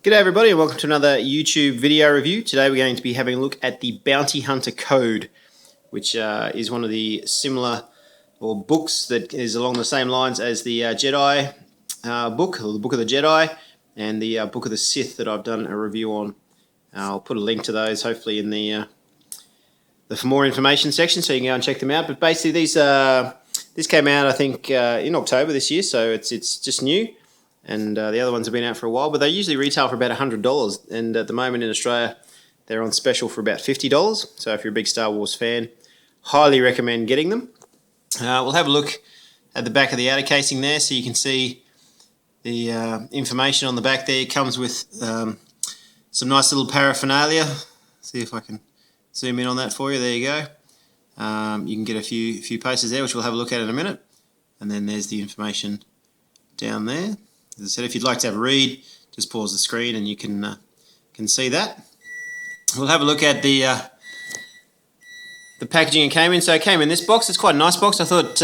G'day everybody and welcome to another YouTube video review. Today we're going to be having a look at the Bounty Hunter Code, which is one of the similar books that is along the same lines as the Jedi book, or the Book of the Jedi, and the Book of the Sith that I've done a review on. I'll put a link to those hopefully in the for more information section, so you can go and check them out. But basically this came out I think in October this year, so it's just new. And the other ones have been out for a while, but they usually retail for about $100, and at the moment in Australia they're on special for about $50. So if you're a big Star Wars fan, highly recommend getting them. We'll have a look at the back of the outer casing there, so you can see the information on the back there. It comes with some nice little paraphernalia. See if I can zoom in on that for you. There you go. You can get a few posters there, which we'll have a look at in a minute. And then there's the information down there. As I said, if you'd like to have a read, just pause the screen and you can see that. We'll have a look at the packaging it came in. So it came in this box. It's quite a nice box. I thought,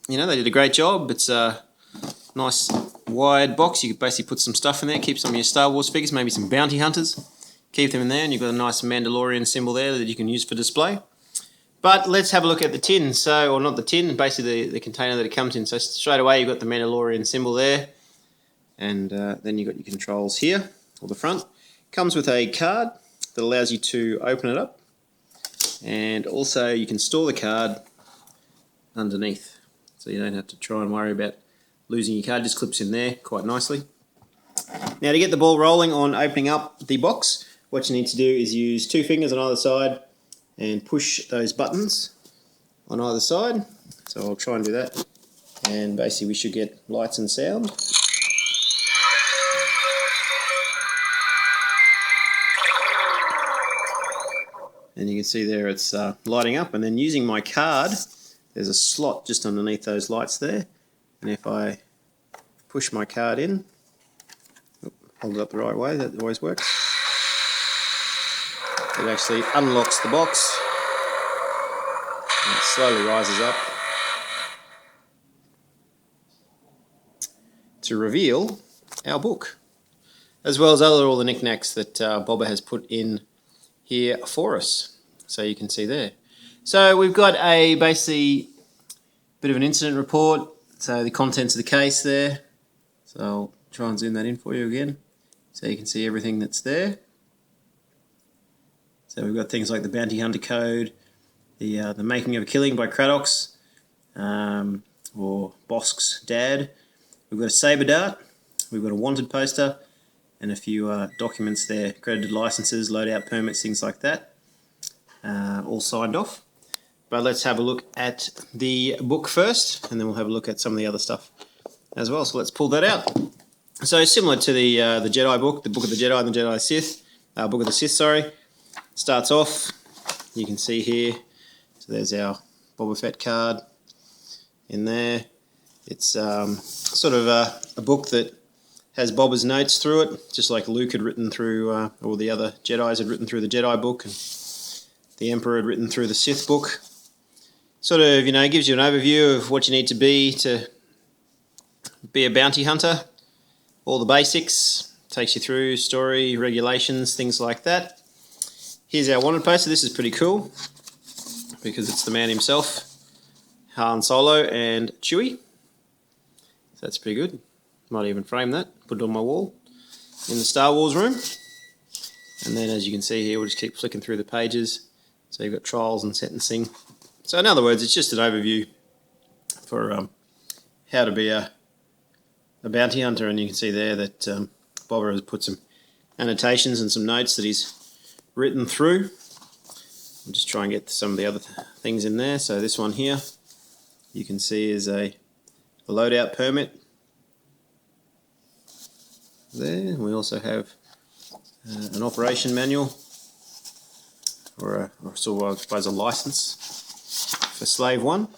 they did a great job. It's a nice wide box. You could basically put some stuff in there, keep some of your Star Wars figures, maybe some Bounty Hunters. Keep them in there, and you've got a nice Mandalorian symbol there that you can use for display. But let's have a look at the tin, or not the tin, basically the container that it comes in. So straight away you've got the Mandalorian symbol there, and then you've got your controls here, or the front. Comes with a card that allows you to open it up, and also you can store the card underneath, so you don't have to try and worry about losing your card. It just clips in there quite nicely. Now to get the ball rolling on opening up the box, what you need to do is use 2 fingers on either side and push those buttons on either side. So I'll try and do that, and basically we should get lights and sound. And you can see there it's lighting up, and then using my card, there's a slot just underneath those lights there, and if I push my card in, hold it up the right way, that always works. It actually unlocks the box and it slowly rises up to reveal our book, as well as all the knickknacks that Boba has put in here for us, so you can see there. So we've got a basically bit of an incident report, so the contents of the case there. So I'll try and zoom that in for you again, so you can see everything that's there. So we've got things like the Bounty Hunter Code, the Making of a Killing by Kradox, or Bossk's dad. We've got a saber dart, we've got a wanted poster, and a few documents there, credited licenses, loadout permits, things like that, all signed off. But let's have a look at the book first, and then we'll have a look at some of the other stuff as well. So let's pull that out. So similar to the Jedi book, the Book of the Jedi and the Jedi Sith, Book of the Sith, sorry. Starts off, you can see here, so there's our Boba Fett card in there. It's sort of a book that has Boba's notes through it, just like Luke had written through, or the other Jedis had written through the Jedi book, and the Emperor had written through the Sith book. Sort of, gives you an overview of what you need to be a bounty hunter, all the basics, takes you through story, regulations, things like that. Here's our wanted poster. This is pretty cool because it's the man himself, Han Solo and Chewie. So that's pretty good. Might even frame that, put it on my wall in the Star Wars room. And then as you can see here, we'll just keep flicking through the pages. So you've got trials and sentencing. So in other words, it's just an overview for how to be a bounty hunter. And you can see there that Boba has put some annotations and some notes that he's written through. I'll just try and get some of the other things in there. So this one here, you can see is a loadout permit there. We also have an operation manual, or sort of, I suppose, a license for Slave 1.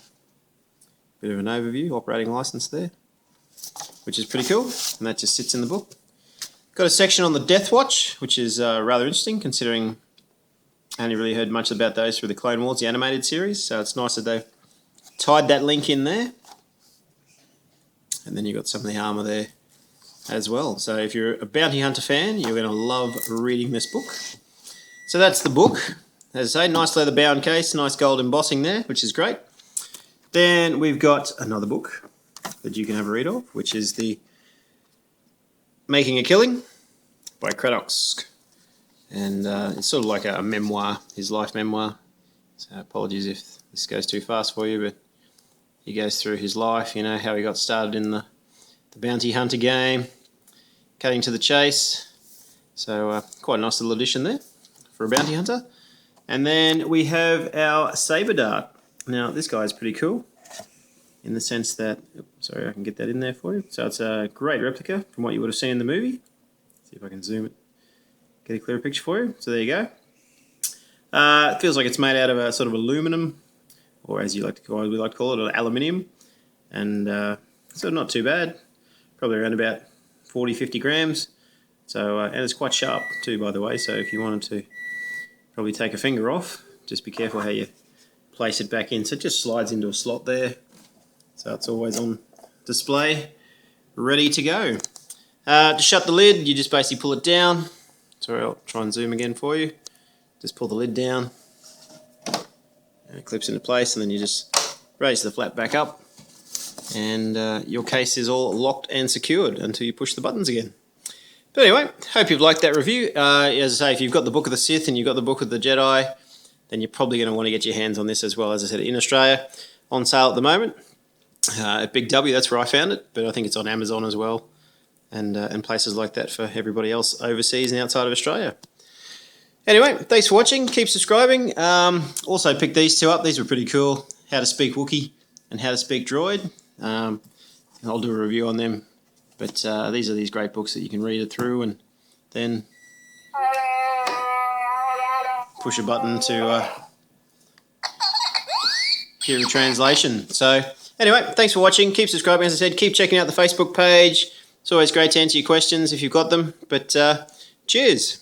Bit of an overview, operating license there, which is pretty cool, and that just sits in the book. Got a section on the Death Watch, which is rather interesting, considering I only really heard much about those through the Clone Wars, the animated series, so it's nice that they've tied that link in there. And then you've got some of the armour there as well. So if you're a Bounty Hunter fan, you're going to love reading this book. So that's the book. As I say, nice leather bound case, nice gold embossing there, which is great. Then we've got another book that you can have a read of, which is the Making a Killing by Bossk. And it's sort of like a memoir, his life memoir. So apologies if this goes too fast for you, but he goes through his life, you know, how he got started in the Bounty Hunter game, cutting to the chase. So quite a nice little addition there for a Bounty Hunter. And then we have our saber dart. Now this guy is pretty cool in the sense that, sorry, I can get that in there for you. So it's a great replica from what you would have seen in the movie. See if I can zoom it, get a clearer picture for you. So there you go. It feels like it's made out of a sort of aluminum, or as you like to call it, we like to call it, aluminium. And so not too bad. Probably around about 40-50 grams. So and it's quite sharp too, by the way. So if you wanted to probably take a finger off, just be careful how you place it back in. So it just slides into a slot there. So it's always on display, ready to go. To shut the lid, you just basically pull it down. Sorry, I'll try and zoom again for you. Just pull the lid down, and it clips into place, and then you just raise the flap back up, and your case is all locked and secured until you push the buttons again. But anyway, hope you've liked that review. As I say, if you've got the Book of the Sith and you've got the Book of the Jedi, then you're probably going to want to get your hands on this as well. As I said, in Australia, on sale at the moment. At Big W, that's where I found it, but I think it's on Amazon as well, and places like that for everybody else overseas and outside of Australia. Anyway, thanks for watching. Keep subscribing. Also picked these two up. These were pretty cool. How to Speak Wookiee and How to Speak Droid. I'll do a review on them. But these are these great books that you can read it through and then push a button to hear a translation. So anyway, thanks for watching. Keep subscribing. As I said, keep checking out the Facebook page. It's always great to answer your questions if you've got them. But cheers.